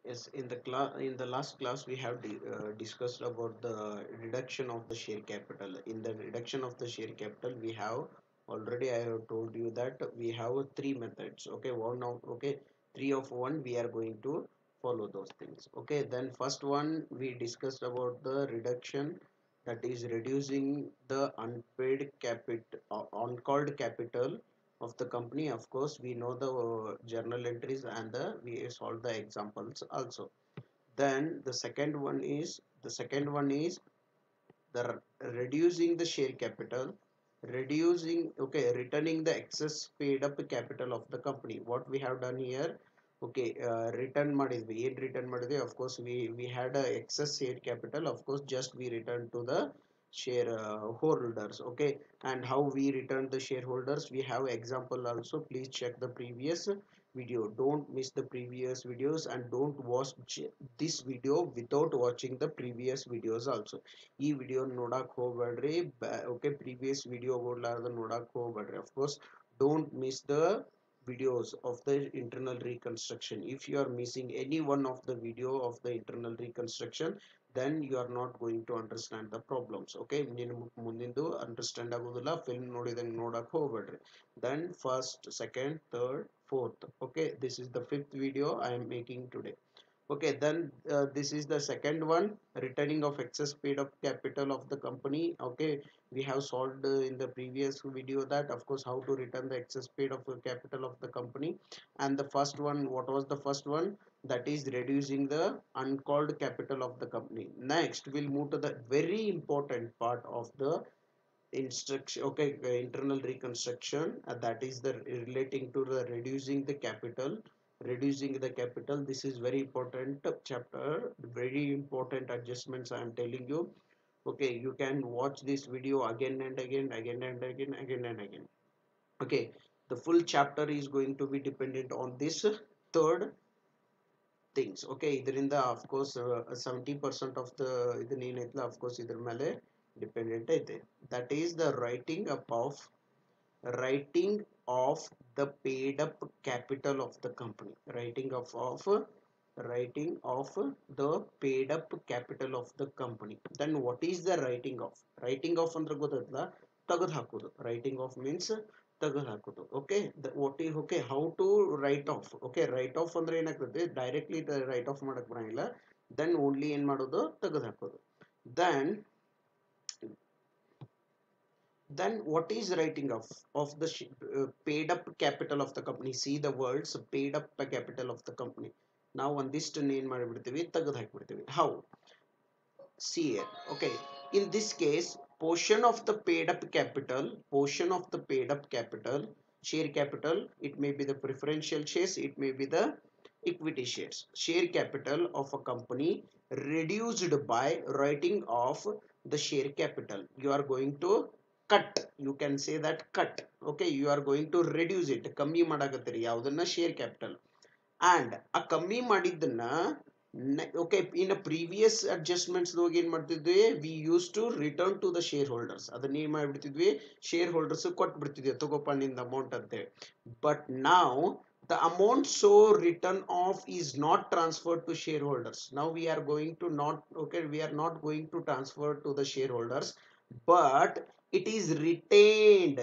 Yes, in the last class we have discussed about the reduction of the share capital. In the reduction of the share capital, we have already I have told you that we have three methods. Okay, three of one we are going to follow those things. Okay, then first one we discussed about the reduction, that is reducing the unpaid capital, uncalled capital of the company. Of course we know the journal entries and we solve the examples also. Then the second one is the reducing the share capital, reducing, okay, returning the excess paid up capital of the company. What we have done here, okay, return ಮಾಡಿದ್ವಿ ಏನ್ return ಮಾಡಿದ್ವಿ, of course we had a excess share capital, of course just we return to the share holders. Okay, and how we return the shareholders, we have example also. Please check the previous video, don't miss the previous videos, and don't watch this video without watching the previous videos also. ಈ video ನೋಡಕ್ ಹೋಗ್ಬೇಡ್ರಿ. Okay, previous ವಿಡಿಯೋಗಳಾದ ನೋಡಕ್ ಹೋಗ್ಬೇಡ್ರಿ. of course don't miss the videos of the internal reconstruction. If you are missing any one of the video of the internal reconstruction, then you are not going to understand the problems. Okay, ನೀನು ಮುಂದಿಂದು understand ಆಗೋದಿಲ್ಲ, film ನೋಡಿದಂಗೆ ನೋಡಕ್ ಹೋಗ್ಬೇಡ್ರಿ. Then first, second, third, fourth. Okay, this is the fifth video I am making today. Okay, then this is the second one, returning of excess paid up capital of the company. Okay, we have solved in the previous video that, of course, how to return the excess paid up capital of the company. And the first one, what was the first one? That is reducing the uncalled capital of the company. Next we'll move to the very important part of the instruction. Okay, internal reconstruction, that is the relating to the reducing the capital. Reducing the capital, this is very important chapter, very important adjustments I am telling you. Okay, you can watch this video again and again, again and again, again and again. Okay, the full chapter is going to be dependent on this third things. Okay, ಇದರಿಂದ of course 70% of the ಇದನ್ನ ಏನೈತಲ್ಲ, of course ಇದ್ರ ಮೇಲೆ dependent ಐತೆ. That is the writing of the paid up capital of the company. Writing of the paid up capital of the company. Then what is the writing off ಅಂದ್ರೆ ಗೊತ್ತಲ್ಲ, ತೆಗೆದು ಹಾಕೋದು. writing off means ತೆಗೆದು ಹಾಕೋದು. Okay, okay, how to write off. Okay, write off ಅಂದ್ರೆ ಏನಾಗ್ತದೆ, directly write off ಮಾಡಕ್ ಬರಂಗಿಲ್ಲ. then only ಏನ್ ಮಾಡೋದು, ತೆಗೆದು ಹಾಕೋದು. then what is writing of the paid up capital of the company? See the words paid up capital of the company. ನಾವು ಒಂದಿಷ್ಟನ್ನು ಏನ್ ಮಾಡಿಬಿಡ್ತೀವಿ, ತೆಗೆದು ಹಾಕಿಬಿಡ್ತೀವಿ. how? see it. Okay, in this case, portion of the paid up capital, share capital, it may be the preferential shares, it may be the equity shares. Share capital of a company reduced by writing off the share capital. You are going to cut, you can say that cut. Okay, you are going to reduce it, ಕಮ್ಮಿ ಮಾಡಾಕತ್ತೀರಿ ಯಾವುದನ್ನ, share capital. and ಆ ಕಮ್ಮಿ ಮಾಡಿದ್ದನ್ನ, okay, in a previous adjustments ದೋಗ ಏನ್ ಮಾಡ್ತಿದ್ವಿ, we used to return to the shareholders. ಅದನ್ನ ಏನ್ ಮಾಡ್ಬಿಡ್ತಿದ್ವಿ, shareholders ಕೊಟ್ಬಿಡ್ತಿದ್ವಿ, ತಗೋಪ ನಿಂದ amount ಅಂತೇಳಿ. but now the amount so written off is not transferred to shareholders. Now we are going to not, okay, we are not going to transfer to the shareholders, but it is retained.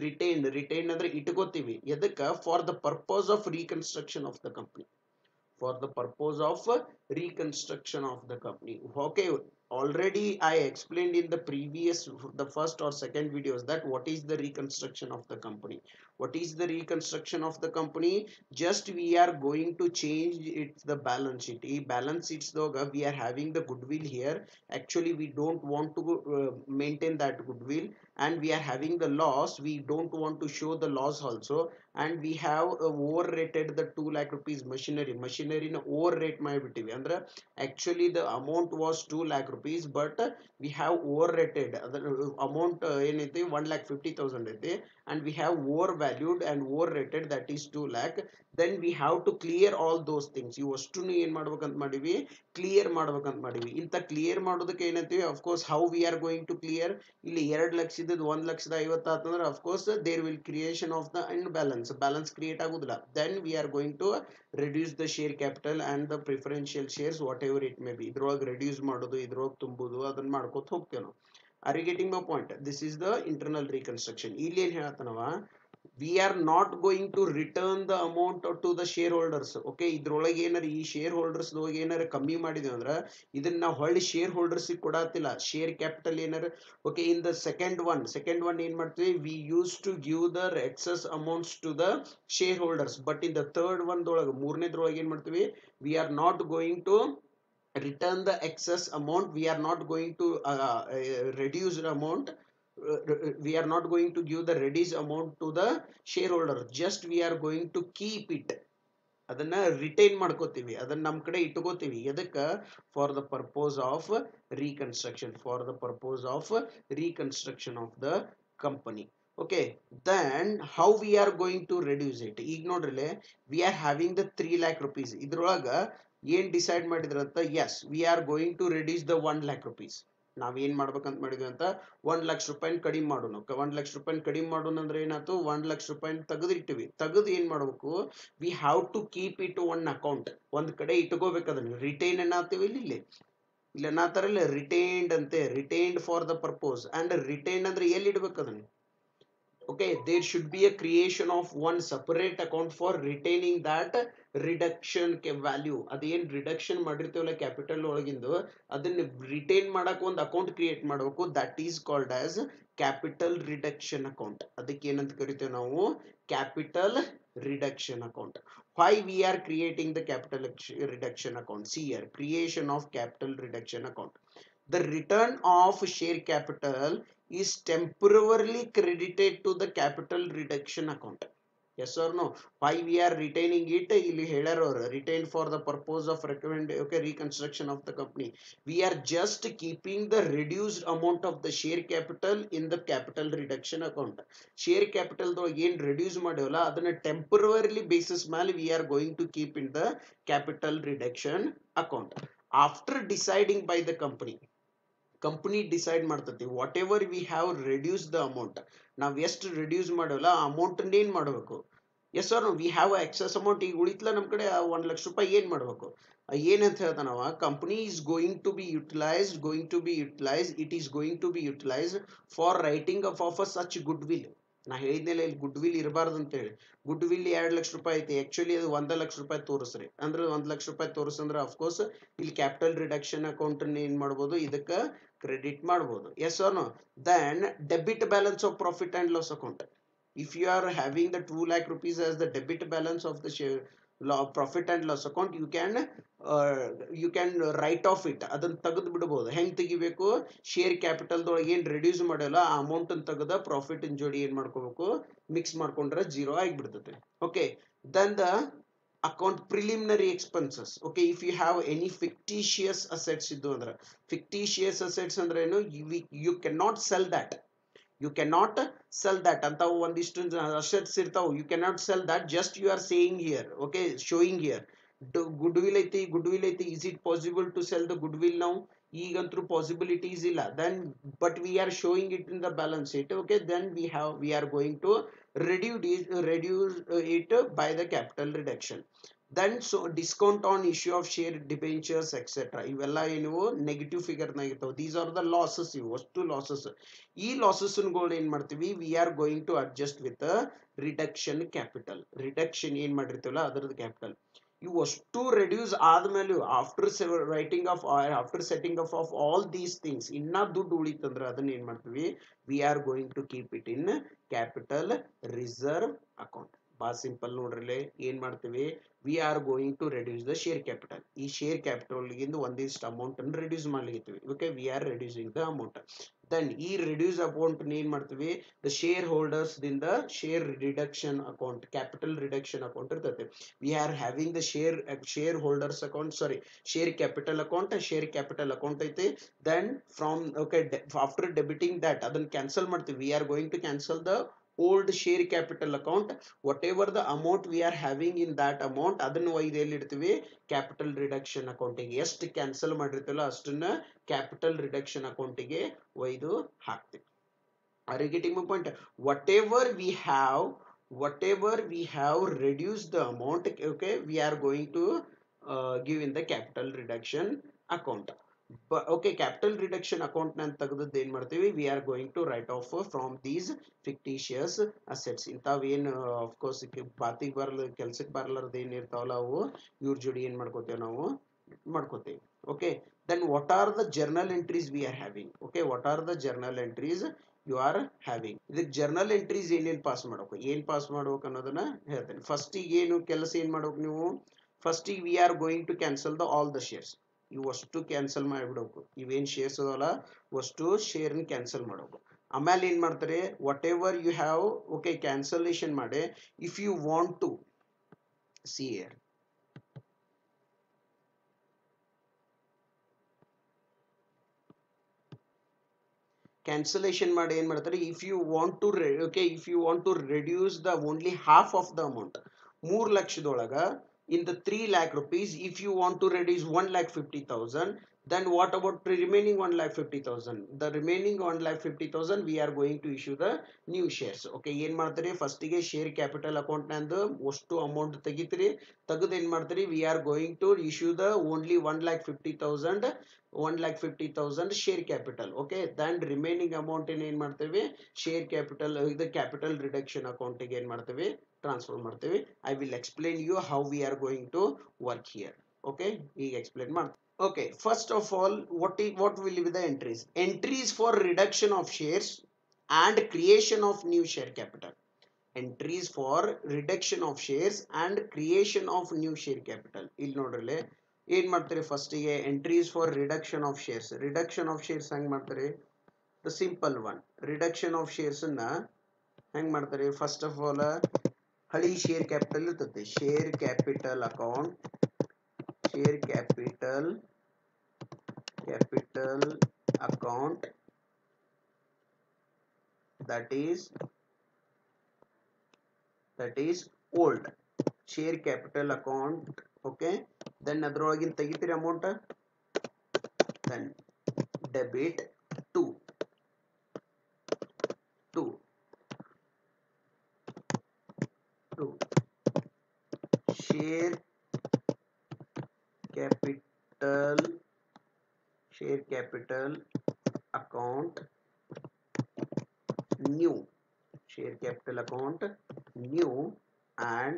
Retained ಅಂದ್ರೆ ಇಟ್ಕೋತೀವಿ ಎದಕ್ಕ, for the purpose of reconstruction of the company. For the purpose of reconstruction of the company. Okay, already I explained in the previous, the first or second videos, that what is the reconstruction of the company. What is the reconstruction of the company? Just we are going to change it, the balance sheet. ಈ balance sheets doga we are having the goodwill here. Actually we don't want to maintain that goodwill, and we are having the loss, we don't want to show the loss also. and we have overrated the 2 lakh rupees machinery na overrate ಮಾಡಿಬಿಟ್ಟಿವಿ. ಅಂದ್ರೆ actually the amount was 2 lakh rupees, but we have overrated the amount. ಏನೈತಿ 1,50,000 ಐತಿ, and we have overvalued and overrated, that is 2 lakh. then we have to clear all those things. ಇವು ಅಷ್ಟನ್ನು ಏನ್ ಮಾಡ್ಬೇಕಂತ ಮಾಡಿವಿ, clear ಮಾಡ್ಬೇಕಂತ ಮಾಡಿವಿ. ಇಂತ ಕ್ಲಿಯರ್ ಮಾಡೋದಕ್ಕೆ ಏನಂತೀವಿ, of course how we are going to clear, ಇಲ್ಲಿ 2 ಲಕ್ಷದ 1,50,000 ಆತಂದ್ರೆ of course there will creation of the imbalance, balance create ಆಗುದಿಲ್ಲ. then we are going to reduce the share capital and the preferential shares whatever it may be. ಇದ್ರೊಳಗೆ reduce ಮಾಡೋದು, ಇದ್ರೊಳಗೆ ತುಂಬುದು, ಅದನ್ನ ಮಾಡ್ಕೋತ ಹೋಗ್ತೇವೆ ನಾವು. are you getting my point? This is the internal reconstruction. ಇಲ್ಲಿ ಏನ್ ಹೇಳ್ತಾನವ, we are not going to return the amount to the shareholders. okay, ಇದ್ರೊಳಗೆ ಏನಾರ ಈ ಶೇರ್ ಹೋಲ್ಡರ್ಸ್ ಏನಾರ ಕಮ್ಮಿ ಮಾಡಿದೇವೆ ಅಂದ್ರೆ ಇದನ್ನ ನಾವು ಹೊಳ್ಳಿ ಶೇರ್ ಹೋಲ್ಡರ್ಸ್ ಕೊಡತ್ತಿಲ್ಲ. ಶೇರ್ ಕ್ಯಾಪಿಟಲ್ ಏನಾರ okay, in the second one ಏನ್ ಮಾಡ್ತೀವಿ, we used to give the excess amounts to the shareholders. but in the third one ದೊಳಗೆ, ಮೂರನೇದ್ರೊಳಗೆ ಏನ್ ಮಾಡ್ತೀವಿ, we are not going to return the excess amount, we are not going to reduce the amount, we are not going to give the reduced amount to the shareholder, just we are going to keep it. ಅದನ್ನ retain ಮಾಡ್ಕೋತೀವಿ, ಅದನ್ನ ನಮ್ಮ ಕಡೆ ಇಟ್ಕೋತೀವಿ. ಎದಕ್ಕ? For the purpose of reconstruction, for the purpose of reconstruction of the company. okay, then how we are going to reduce it? ಈಗ ನೋಡ್ರಿ, we are having the 3 lakh rupees. ಇದ್ರೊಳಗ ಏನ್ decide ಮಾಡಿದ್ರಂತ, yes we are going to reduce the 1 lakh rupees. ನಾವ್ ಏನ್ ಮಾಡ್ಬೇಕಂತ ಮಾಡಿದ್ವಿ ಅಂತ, 1 ಲಕ್ಷ ರೂಪಾಯಿ ಕಡಿಮೆ ಮಾಡೋಣ. 1 ಲಕ್ಷ ರೂಪಾಯಿ ಕಡಿಮೆ ಮಾಡೋಣ ಅಂದ್ರೆ ಏನಾಯ್ತು, 1 ಲಕ್ಷ ರೂಪಾಯಿ ತೆಗೆದಿಟ್ಟಿವಿ. ತೆಗೆದು ಏನ್ ಮಾಡ್ಬೇಕು, we have to keep it one account, ಒಂದ್ ಕಡೆ ಇಟ್ಕೋಬೇಕು. ಅದನ್ನ ರಿಟೈನ್ ಏನಾಗ್ತೀವಿ, ಇಲ್ಲಿ ಇಲ್ಲ ನಾತಾರಲ್ಲ ರಿಟೈನ್ಡ್ ಅಂತೆ, retained for the purpose. And retain ಅಂದ್ರೆ ಎಲ್ಲಿ ಇಡ್ಬೇಕು ಅದನ್ನ, okay, there should be a creation of one separate account for retaining that reduction value. ಅದೇನ್ ರಿಡಕ್ಷನ್ ಮಾಡಿರ್ತೀವಲ್ಲ ಕ್ಯಾಪಿಟಲ್ ಒಳಗಿಂದು, ಅದನ್ನ ರಿಟೈನ್ ಮಾಡಕ್ ಒಂದು ಅಕೌಂಟ್ ಕ್ರಿಯೇಟ್ ಮಾಡಬೇಕು. That is called as capital reduction account. ಅದಕ್ಕೆ ಏನಂತ ಕರಿತೇವೆ ನಾವು, capital reduction account. why we are creating the capital reduction account? see here, creation of capital reduction account. the return of share capital is temporarily credited to the capital reduction account. yes or no? why we are retaining it, ಇಲ್ಲಿ ಹೇಳಾರ ಅವರು, retained for the purpose of reconstruction of the company. we are just keeping the reduced amount of the share capital in the capital reduction account. share capital ಏನ್ reduce ಮಾಡ್ಯವಲ್ಲ ಅದನ್ನ temporarily basis ಮೇಲೆ we are going to keep in the capital reduction account. after deciding by the company decide ಮಾಡ್ತತಿ, whatever we have reduce the amount, ನಾವ್ ಎಷ್ಟು reduce ಮಾಡವಲ್ಲ ಆ amount ಏನ್ ಮಾಡ್ಬೇಕು, yes or no, we have excess amount. ಈಗ ಉಳಿತ್ಲ ನಮ್ ಕಡೆ 1 ಲಕ್ಷ ರೂಪಾಯಿ ಏನ್ ಮಾಡ್ಬೇಕು, ಏನಂತ ಹೇಳ್ತಾನವ, company is going to be utilised, it is going to be utilised for writing off a such goodwill. ನಾ ಹೇಳಿದ್ನೆಲ್ಲ ಇಲ್ಲಿ ಗುಡ್ ವಿಲ್ ಇರಬಾರ್ದು ಅಂತ ಹೇಳಿ. ಗುಡ್ ವಿಲ್ 2 ಲಕ್ಷ ರೂಪಾಯಿ ಐತಿ, ಆಕ್ಚುಲಿ ಅದು 1 ಲಕ್ಷ ರೂಪಾಯಿ ತೋರಿಸ್ರಿ ಅಂದ್ರೆ 1 ಲಕ್ಷ ರೂಪಾಯಿ ತೋರಿಸಂದ್ರೆ ಅಫ್ಕೋರ್ಸ್ ಇಲ್ಲಿ ಕ್ಯಾಪಿಟಲ್ ರಿಡಕ್ಷನ್ ಅಕೌಂಟ್ ಏನ್ ಮಾಡ್ಬೋದು, ಇದಕ್ಕ ಕ್ರೆಡಿಟ್ ಮಾಡ್ಬೋದು. Yes or no? Then debit balance of profit and loss account. if you are having the 2 lakh rupees as the debit balance of the share profit and loss account, you can write off it. ಅದನ್ನ ತೆಗೆದು ಬಿಡಬಹುದು. ಹೆಂಗ್ ತೆಗಿಬೇಕು, share capital ದೊಳಗೆ ಏನ್ reduce ಮಾಡಲ್ಲ ಆ amount ಅನ್ನು ತೆಗೆದ ಪ್ರಾಫಿಟ್ ಜೋಡಿ ಏನ್ ಮಾಡ್ಕೋಬೇಕು, ಮಿಕ್ಸ್ ಮಾಡ್ಕೊಂಡ್ರೆ ಜೀರೋ ಆಗಿಬಿಡ್ತದೆ. Okay, then the account preliminary expenses. okay, if you have any fictitious assets iddu andre, fictitious assets ಅಂದ್ರೆ ಏನು, you cannot sell that, ಅಂತ ಒಂದಿಷ್ಟು ಅಸೆಟ್ಸ್ ಇರ್ತಾವ, you cannot sell that, just you are saying here, okay, showing here goodwill ಐತಿ, is it possible to sell the goodwill now? ಈಗಂತೂ possibilities ಇಲ್ಲ. then but we are showing it in the balance sheet. okay, then we are going to reduce it by the capital reduction. then so discount on issue of share debentures etc. ಇವೆಲ್ಲ ಏನು negative figure ನಾಗ ಇರ್ತಾವ. these are the losses, ಇವು ಅಷ್ಟು losses. ಈ losses ಗಳು ಏನ್ ಮಾಡ್ತೀವಿ, we are going to adjust with a reduction capital. Reduction ಏನ್ ಮಾಡಿರ್ತೀವಲ್ಲ ಅದರದ್ದು ಕ್ಯಾಪಿಟಲ್. ಇವು ಅಷ್ಟು ರೆಡ್ಯೂಸ್ ಆದ್ಮೇಲೆ after setting of all these things ಇನ್ನ ದುಡ್ಡು ಉಳಿತಂದ್ರೆ ಅದನ್ನ ಏನ್ ಮಾಡ್ತೀವಿ, we are going to keep it in capital reserve account. ಬಹಳ ಸಿಂಪಲ್ ನೋಡ್ರಿ, ಏನ್ ಮಾಡ್ತೀವಿ, we are going to reduce the share capital. ಈ ಶೇರ್ ಕ್ಯಾಪಿಟಲ್ ಗಿಂದ ಒಂದಿಷ್ಟು ಅಮೌಂಟ್ ಅನ್ನು ರೆಡ್ಯೂಸ್ ಮಾಡ್ಲಿಕ್ಕೆ, okay, we are reducing the amount. Then ಈ ರೆಡ್ಯೂಸ್ ಅಮೌಂಟ್ ಏನ್ ಮಾಡ್ತೀವಿ, ದ ಶೇರ್ ಹೋಲ್ಡರ್ಸ್ ದಿಂದ share reduction account, capital reduction account ಇರ್ತದೆ. We are having the share holders account, share capital account ಐತಿ. Then from okay, after debiting that ಅದನ್ನ cancel ಮಾಡ್ತೀವಿ, we are going to cancel the old share capital account, whatever the amount we are having in that amount ಅದನ್ನು ಒಯ್ದು ಎಲ್ಲಿ ಇಡ್ತೀವಿ capital reduction ಅಕೌಂಟಿಗೆ. ಎಷ್ಟು cancel ಮಾಡಿರ್ತೀವಲ್ಲ ಅಷ್ಟನ್ನ ಕ್ಯಾಪಿಟಲ್ ರಿಡಕ್ಷನ್ ಅಕೌಂಟಿಗೆ ಒಯ್ದು ಹಾಕ್ತೀವಿ. Are you getting my point? Whatever we have reduced the amount, okay, we are going to give in the capital reduction account. But okay, capital reduction account nan ತೆಗೆದದ್ದು ಏನು ಮಾಡ್ತೀವಿ, we are going to write off from these fictitious assets. ಇಂಥವು ಏನು of course ಬಾತಿಗೆ ಬರಲ್ಲ, ಕೆಲ್ಸಕ್ಕೆ ಬರಲಾರ್ದು ಏನು ಇರ್ತಾವಲ್ಲ ಅವು ಇವ್ರ ಜೋಡಿ ಏನು ಮಾಡ್ಕೋತೇವೆ ನಾವು ಮಾಡ್ಕೋತೇವೆ. Okay, then what are the journal entries we are having? Okay, what are the journal entries you are having? ಇದಕ್ಕೆ ಜರ್ನಲ್ ಎಂಟ್ರೀಸ್ ಏನೇನು ಪಾಸ್ ಮಾಡ್ಬೇಕು, ಏನು ಪಾಸ್ ಮಾಡ್ಬೇಕು ಅನ್ನೋದನ್ನ ಹೇಳ್ತೇನೆ. ಫಸ್ಟಿಗೆ ಏನು ಕೆಲಸ ಏನು ಮಾಡ್ಬೇಕು ನೀವು, ಫಸ್ಟಿಗೆ we are going to cancel the all the shares. ಇವಷ್ಟು ಕ್ಯಾನ್ಸಲ್ ಮಾಡಿಬಿಡ್ಬೇಕು, ಇವೇನು ಶೇರ್ಸ್ ಅದಲ್ಲ ಅಷ್ಟು ಶೇರ್ನ ಕ್ಯಾನ್ಸಲ್ ಮಾಡಬೇಕು. ಆಮೇಲೆ ಏನು ಮಾಡ್ತಾರೆ, whatever you have, okay cancellation ಮಾಡಿ. If you want to see here, cancellation ಮಾಡಿ ಏನು ಮಾಡ್ತಾರೆ, if you want to okay if you want to reduce the only half of the amount, 3 ಲಕ್ಷದೊಳಗ in the 3 lakh rupees, if you want to reduce 1,50,000, then what about the remaining 1,50,000? The remaining 1,50,000 we are going to issue the new shares. Okay, ಏನು ಮಾಡ್ತಾರೆ, ಫಸ್ಟಿಗೆ share capital account ನಂದು ಅಷ್ಟು amount ತೆಗಿತೀರಿ, ತೆಗೆದು ಏನು ಮಾಡ್ತೀರಿ, we are going to issue the only 1,50,000 share capital. Okay, then remaining amount ಏನು ಮಾಡ್ತೇವೆ, ಶೇರ್ ಕ್ಯಾಪಿಟಲ್ ಇದು ಕ್ಯಾಪಿಟಲ್ ರಿಡಕ್ಷನ್ ಅಕೌಂಟಿಗೆ ಏನು ಮಾಡ್ತೇವೆ, ಟ್ರಾನ್ಸ್ಫರ್ ಮಾಡ್ತೇವೆ. I will explain you how we are going to work here. Okay, ಈಗ explain ಮಾಡ್ತೇವೆ. Okay, first of all, what will be the entries? Entries for reduction of shares and creation of new share capital. Entries for reduction of shares and creation of new share capital. ಇಲ್ಲಿ ನೋಡ್ರಲೆ ಏನು ಮಾಡ್ತಾರೆ, ಫಸ್ಟಿಗೆ entries for reduction of shares. Reduction of shares ಹೆಂಗೆ ಮಾಡ್ತಾರೆ, the simple one. Reduction of ಶೇರ್ಸನ್ನ ಹೆಂಗೆ ಮಾಡ್ತಾರೆ, first of all ಹಳಿ ಶೇರ್ ಕ್ಯಾಪಿಟಲ್ ಇರ್ತದೆ, share capital account, share capital account that is old share capital account. Okay, then ಅದರೊಳಗಿನ ತೆಗಿತೀರಿ amount, then debit to share capital account new, share capital account new, and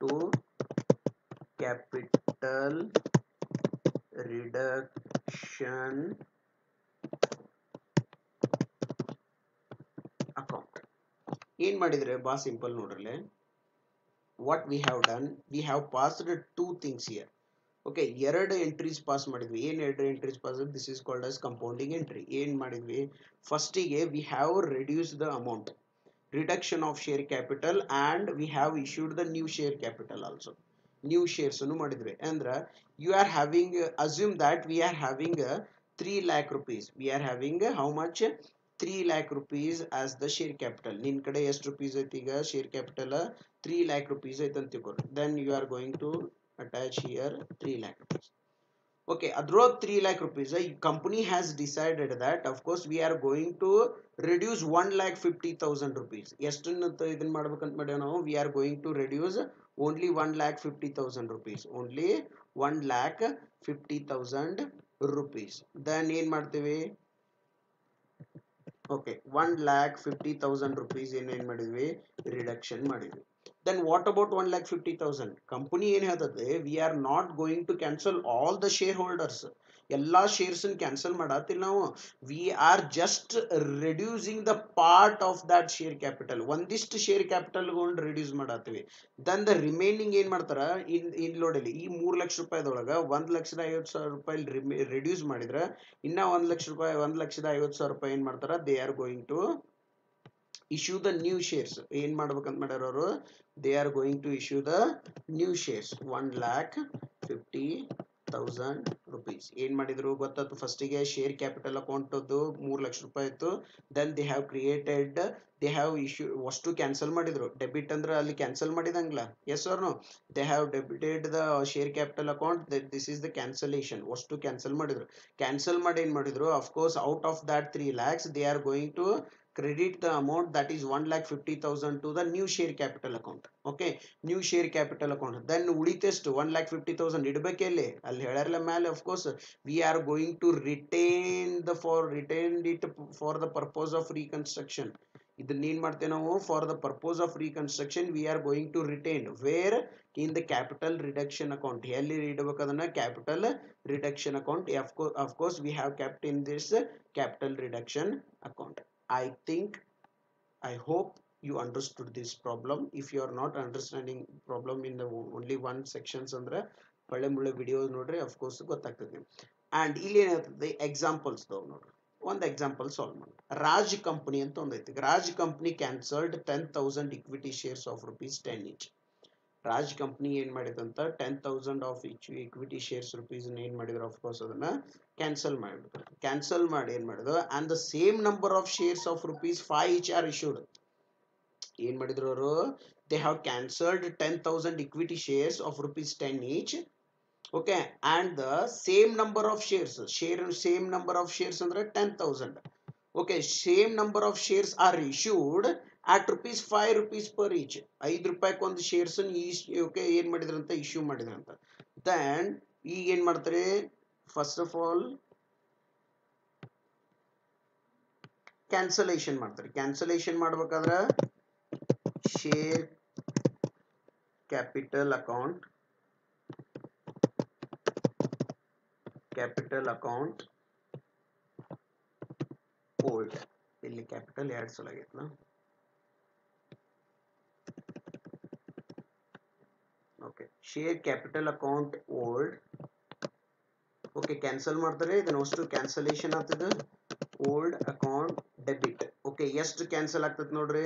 to capital reduction account. ಏನು ಮಾಡಿದ್ರೆ ಬಾ simple ನೋಡ್ರಲೆ, what we have done, we have passed two things here. Okay, ಎರಡು entries pass ಮಾಡಿದ್ವಿ. ಏನು ಎರಡು entries pass, this is called as compounding entry. ಏನು ಮಾಡಿದ್ವಿ, ಫಸ್ಟಿಗೆ we have reduced the amount, reduction of share capital, and we have issued the new share capital also. New shares ಅನ್ನು ಮಾಡಿದ್ವಿ. ಅಂದ್ರೆ you are having, assume that we are having 3 lakh rupees. We are having how much, 3 lakh rupees as the share capital. ನಿನ್ ಕಡೆ ಎಷ್ಟು rupees ಐತಿ ಈಗ share capital, 3 lakh rupees ಐತೆ ಅಂತ ತಿಳ್ಕೊರಿ. then you are going to attach here 3 lakh rupees. Okay, adro 3 lakh rupees, company has decided that of course we are going to reduce 1,50,000 rupees. ಎಷ್ಟನ್ನು ಇದನ್ನ ಮಾಡ್ಬೇಕಂತ ಮಾಡ್ಯಾವ ನಾವು, we are going to reduce only 1,50,000 rupees, only 1,50,000 rupees. then ಏನು ಮಾಡ್ತೀವಿ, okay 1,50,000 rupees ಏನೇನು ಮಾಡಿದ್ವಿ, reduction ಮಾಡಿದ್ವಿ. then what about 1,50,000? Company ಏನು ಹೇಳ್ತದೆ, we are not going to cancel all the shareholders. ಎಲ್ಲಾ ಶೇರ್ಸ್ ಕ್ಯಾನ್ಸಲ್ ಮಾಡತ್ತಿಲ್ಲ ನಾವು, we are just reducing the part of that share capital. ಒಂದಿಷ್ಟು ಶೇರ್ ಕ್ಯಾಪಿಟಲ್ ರಿಡ್ಯೂಸ್ ಮಾಡತ್ತೀವಿ. then the remaining ಏನು ಮಾಡ್ತಾರ, ಇಲ್ಲಿ ನೋಡಲಿ, ಈ 3 ಲಕ್ಷ ರೂಪಾಯಿದೊಳಗ 1,50,000 ರೂಪಾಯಿ ರಿಡ್ಯೂಸ್ ಮಾಡಿದ್ರೆ ಇನ್ನ 1 ಲಕ್ಷ ರೂಪಾಯಿ, 1,50,000 ರೂಪಾಯಿ ಏನ್ ಮಾಡ್ತಾರ, they are going to issue the new shares. ಏನ್ ಮಾಡ್ಬೇಕಂತ ಮಾಡ್ಯಾರ ಅವರು, they are going to issue the new shares 1,50,000 rupees. ಏನ್ ಮಾಡಿದ್ರು ಗೊತ್ತಾಯ್ತು? ಫಸ್ಟಿಗೆ ಶೇರ್ ಕ್ಯಾಪಿಟಲ್ ಅಕೌಂಟ್ 3 ಲಕ್ಷ ರೂಪಾಯಿ ಇತ್ತು. Then they have created, they have issue, ಅಷ್ಟು ಕ್ಯಾನ್ಸಲ್ ಮಾಡಿದ್ರು. ಡೆಬಿಟ್ ಅಂದ್ರೆ ಅಲ್ಲಿ ಕ್ಯಾನ್ಸಲ್ ಮಾಡಿದಂಗ್ಲ, yes or no? They have debited the share capital account, this is the cancellation. ಅಷ್ಟು ಕ್ಯಾನ್ಸಲ್ ಮಾಡಿದ್ರು. ಕ್ಯಾನ್ಸಲ್ ಮಾಡಿ ಏನ್ ಮಾಡಿದ್ರು, of course out of that 3 lakhs they are going to credit the amount that is 1,50,000 to the new share capital account. Okay, new share capital account. Then ಉಳಿತೆಷ್ಟು 1,50,000 ಇಡಬೇಕೆಲ್ಲಿ? ಅಲ್ಲಿ ಹೇಳ್ಯಾರಲ್ಲ ಮೇಲೆ, of course we are going to retain it for the purpose of reconstruction. ಇದನ್ನ ಏನ್ ಮಾಡ್ತೇವೆ ನಾವು? For the purpose of reconstruction we are going to retain where? In the capital reduction account. ಎಲ್ಲಿ ಇಡಬೇಕು ಅದನ್ನ? Capital reduction account. of course we have kept in this capital reduction account. I think, I hope you understood this problem. If you are not understanding problem in the only one sections ಅಂದ್ರೆ ಒಳ್ಳೆ ಮುಳ್ಳೆ video ನೋಡ್ರಿ, of course ಗೊತ್ತಾಗ್ತದೆ. And ಇಲ್ಲಿ ಏನಾಗ್ತದೆ, examples ನೋಡ್ರಿ. ಒಂದು example solve ಮಾಡಿ. Raj company ಅಂತ ಒಂದೈತಿ. Raj company cancelled 10,000 equity shares of ₹10 each. Raj company ಏನ್ ಮಾಡಿದಂತ 10,000 ಆಫ್ ಇಕ್ವಿಟಿ ಶೇರ್ಸ್ ರೂಪೀಸ್ ಏನ್ ಮಾಡಿದ್ರು, ಅಫ್ಕೋರ್ಸ್ ಅದನ್ನ ಕ್ಯಾನ್ಸಲ್ ಮಾಡಿಬಿಟ್ರು. ಕ್ಯಾನ್ಸಲ್ ಮಾಡಿ ಏನ್ ಮಾಡಿದ್ರು, and the same number of shares of ₹5 each are issued. ಏನ್ ಮಾಡಿದ್ರು ಅವರು? They have cancelled 10,000 equity shares of ₹10 each. Okay, and the same number of shares, same number of shares ಅಂದ್ರೆ 10,000. Okay, same number of shares are issued at ₹5 per each. 5 ರೂಪಾಯಿಗೆ ಒಂದು shares okay ಏನ್ ಮಾಡಿದ್ರಂತ? Issue ಮಾಡಿದ್ರಂತ. Then ಈಗ ಏನ್ ಮಾಡ್ತಾರೆ? First of all cancellation ಮಾಡ್ತಾರೆ. Cancellation ಮಾಡ್ಬೇಕಾದ್ರೆ share capital account old. ಇಲ್ಲಿ ಕ್ಯಾಪಿಟಲ್ 2 ಸಲ ಆಗೈತಲ್ಲ. Okay, share capital account old. Okay, cancel ಮಾಡ್ತಾರೆ. ಇದನ್ನ ಅಷ್ಟು ಕ್ಯಾನ್ಸಲೇಷನ್ ಆಗ್ತದೆ. Old account debit. ಓಕೆ, ಎಷ್ಟು ಕ್ಯಾನ್ಸಲ್ ಆಗ್ತದೆ ನೋಡ್ರಿ?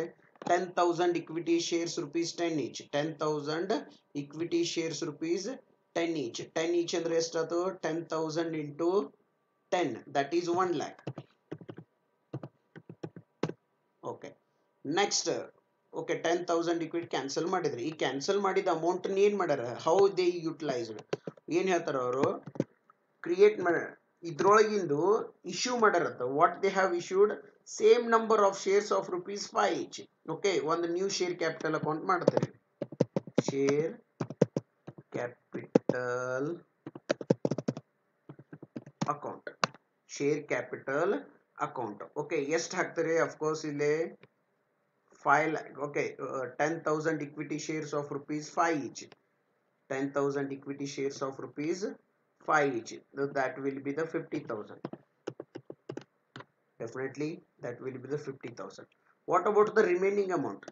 10,000 equity shares ₹10 each. 10,000 equity shares ₹10 each. 10 each ಅಂದ್ರೆ ಎಷ್ಟಾಯ್ತು? 10,000 into 10, that is 1 lakh. Okay, next. Okay, 10,000 equity cancel ಮಾಡಿದ್ರಿ. ಈ ಕ್ಯಾನ್ಸಲ್ ಮಾಡಿದ ಅಮೌಂಟ್ ಏನ್ ಮಾಡ್ಯಾರ? How they utilised? ಏನ್ ಹೇಳ್ತಾರ ಅವರು? ಕ್ರಿಯೇಟ್ ಮಾಡ್ಯಾರ. ಇದ್ರೊಳಗಿಂದು ಇಶ್ಯೂ ಮಾಡ್ಯಾರತ್ತ. What they have issued? Same number of shares of ₹5 each. Okay, ಒಂದು ನ್ಯೂ ಶೇರ್ ಕ್ಯಾಪಿಟಲ್ ಅಕೌಂಟ್ ಮಾಡ್ತಾರೆ. Share capital account. Share capital account. Okay, ಎಷ್ಟು ಹಾಕ್ತಾರೆ? ಅಫ್ಕೋರ್ಸ್ ಇಲ್ಲಿ 5 lakh. Okay, 10,000 equity shares of ₹5 each. 10,000 equity shares of ₹5 each. So that will be the 50,000. Definitely that will be the 50,000. What about the remaining amount?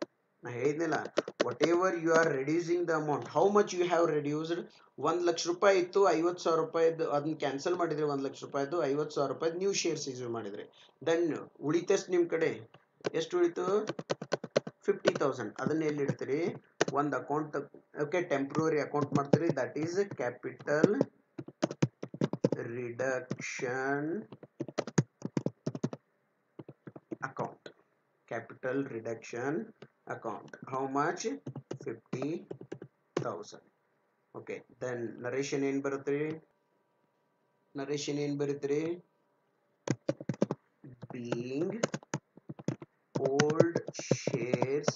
Na ಹೇಳಿದ್ನಲ್ಲ, whatever you are reducing the amount, how much you have reduced? 1 lakh ರೂಪಾಯಿ ಇತ್ತು, 50,000 ರೂಪಾಯಿದು ಅದನ್ನ cancel ಮಾಡಿದ್ರೆ 1 ಲಕ್ಷ ರೂಪಾಯಿದು 50,000 ರೂಪಾಯಿ new shares issue ಮಾಡಿದ್ರೆ. Then ಉಳಿತಷ್ಟು ನಿಮ್ ಕಡೆ ಎಷ್ಟು ಉಳಿತು? 50,000. ಅದನ್ನ ಎಲ್ಲಿ ಇಡ್ತೀರಿ? ಒಂದು ಅಕೌಂಟ್. ಓಕೆ, ಟೆಂಪ್ರರಿ ಅಕೌಂಟ್ ಮಾಡ್ತೀರಿ. That is capital reduction account. Capital reduction account. How much? 50,000. Okay, then narration ಏನ್ ಬರುತ್ತೆ? ನರೇಶನ್ ಏನ್ ಬರುತ್ತೀರಿ? being old shares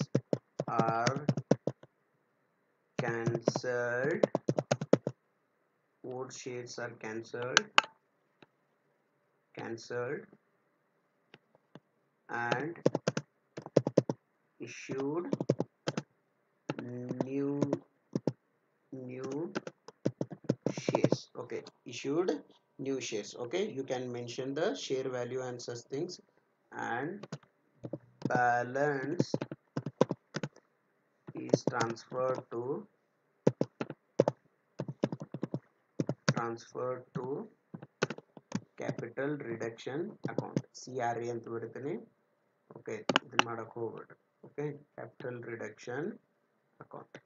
are cancelled, old shares are cancelled and issued new shares. Okay, issued new shares. Okay, you can mention the share value and such things. And balance is transferred to capital reduction account. CRA ಅಂತ ಬರುತ್ತೇನೆ. Okay, ಇದನ್ನ ಮಾಡಕ್ಕೆ ಹೋಗ್ಬೇಡ್ರಿ. Okay, capital reduction account.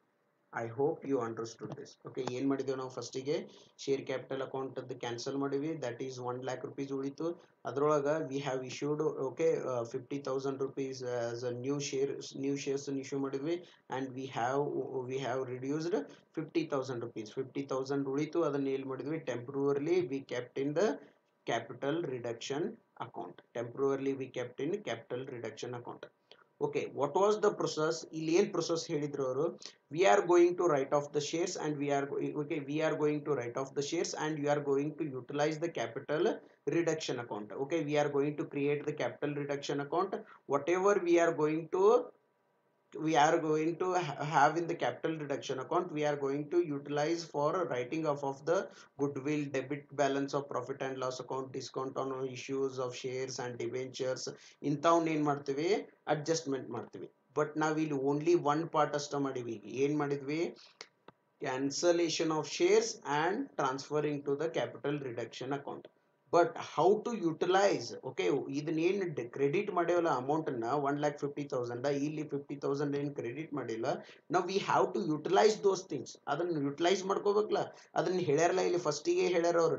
I hope you understood this. Okay, ಏನು ಮಾಡಿದ್ದೇವೆ ನಾವು ಫಸ್ಟಿಗೆ share capital account cancel ಮಾಡಿವಿ, ದಟ್ ಈಸ್ 1 lakh rupees ಉಳಿತು. ಅದರೊಳಗೆ we have issued okay 50,000 rupees as a new shares issue ಮಾಡಿದ್ವಿ, and we have reduced 50,000 rupees. 50,000 ಉಳಿತು, ಅದನ್ನು ಏನು ಮಾಡಿದ್ವಿ temporarily we kept in the capital reduction account. Temporarily we kept in capital reduction account. Okay, what was the process? ಇಲ್ಲಿ ಏನು process ಹೇಳಿದ್ರು ಅವರು? we are going to write off the shares and we are going to write off the shares and we are going to utilize the capital reduction account. Okay, we are going to create the capital reduction account. Whatever we are going to have in the capital reduction account, we are going to utilize for writing off of the goodwill, debit balance of profit and loss account, discount on issues of shares and debentures. ಇಂಥವ್ನ ಏನು ಮಾಡ್ತೀವಿ, adjustment ಮಾಡ್ತೀವಿ. But ನಾವಿಲ್ಲಿ only one part ಅಷ್ಟ ಮಾಡಿವಿ. ಏನು ಮಾಡಿದ್ವಿ? Cancellation of shares and transferring to the capital reduction account. But how to utilise? Okay, ಇದನ್ನೇನು credit ಮಾಡ್ಯವಲ್ಲ ಅಮೌಂಟನ್ನು 1,50,000, ಇಲ್ಲಿ 50,000 ಏನು ಕ್ರೆಡಿಟ್ ಮಾಡಿಲ್ಲ. ನಾವು we have to utilise those things. ಅದನ್ನು ಯುಟಿಲೈಸ್ ಮಾಡ್ಕೋಬೇಕಲ್ಲ, ಅದನ್ನು ಹೇಳ್ಯಾರಲ್ಲ ಇಲ್ಲಿ ಫಸ್ಟಿಗೆ ಹೇಳ್ಯಾರ ಅವರು,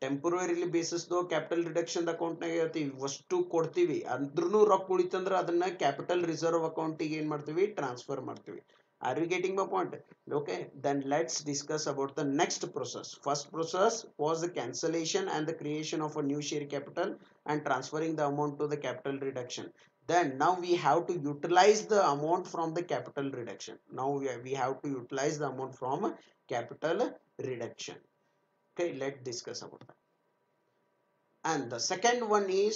ಟೆಂಪರರಿ ಬೇಸಿಸ್ದು ಕ್ಯಾಪಿಟಲ್ ರಿಡಕ್ಷನ್ ಅಕೌಂಟ್ನಾಗ ಹೇಳ್ತೀವಿ, ಅಷ್ಟು ಕೊಡ್ತೀವಿ, ಅಂದ್ರೂ ರೊಕ್ಕ ಉಳಿತಂದ್ರೆ ಅದನ್ನ ಕ್ಯಾಪಿಟಲ್ ರಿಸರ್ವ್ ಅಕೌಂಟಿಗೆ ಏನು ಮಾಡ್ತೀವಿ, ಟ್ರಾನ್ಸ್ಫರ್ ಮಾಡ್ತೀವಿ. Are you getting my point? Okay, then let's discuss about the next process. First process was the cancellation and the creation of a new share capital and transferring the amount to the capital reduction. Then now we have to utilize the amount from the capital reduction. Now we have to utilize the amount from capital reduction. Okay, let's discuss about that. And the second one is,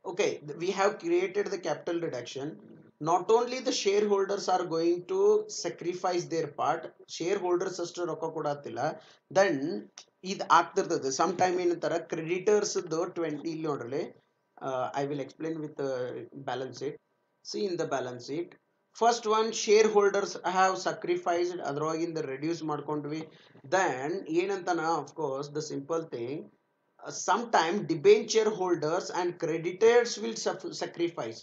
okay, we have created the capital reduction. Not only the shareholders are going to sacrifice their part, shareholders ಅಷ್ಟು ರೊಕ್ಕ ಕೊಡತ್ತಿಲ್ಲ, then ಇದು ಆಗ್ತಿರ್ತದೆ some time. ಏನಂತಾರ creditors 20, ಇಲ್ಲಿ ನೋಡ್ರಿ, I will explain with balance sheet. See in the balance sheet, first one share holders have sacrificed, ಅದರೊಳಗಿಂದ reduce ಮಾಡ್ಕೊಂಡ್ವಿ. ದೆನ್ ಏನಂತಾನ, of course the simple thing, sometime debenture holders and creditors will sacrifice.